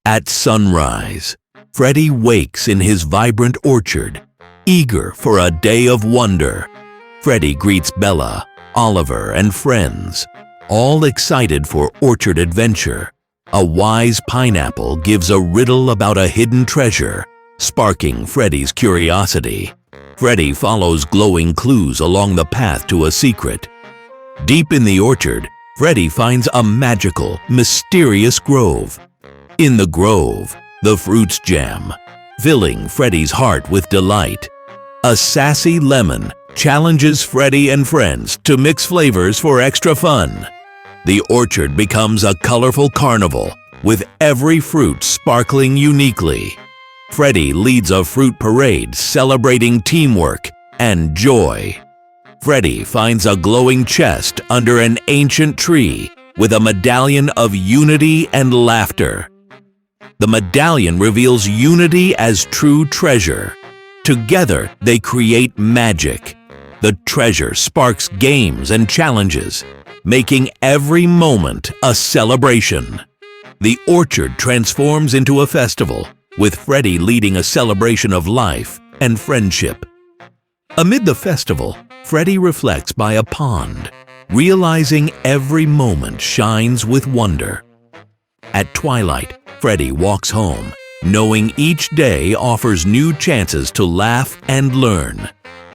At sunrise, Freddy wakes in his vibrant orchard, eager for a day of wonder. Freddy greets Bella, Oliver, and friends, all excited for orchard adventure. A wise pineapple gives a riddle about a hidden treasure, sparking Freddy's curiosity. Freddy follows glowing clues along the path to a secret. Deep in the orchard, Freddy finds a magical, mysterious grove. In the grove, the fruits jam, filling Freddy's heart with delight. A sassy lemon challenges Freddy and friends to mix flavors for extra fun. The orchard becomes a colorful carnival, with every fruit sparkling uniquely. Freddy leads a fruit parade celebrating teamwork and joy. Freddy finds a glowing chest under an ancient tree with a medallion of unity and laughter. The medallion reveals unity as true treasure. Together, they create magic. The treasure sparks games and challenges, making every moment a celebration. The orchard transforms into a festival, with Freddy leading a celebration of life and friendship. Amid the festival, Freddy reflects by a pond, realizing every moment shines with wonder. At twilight, Freddy walks home, knowing each day offers new chances to laugh and learn.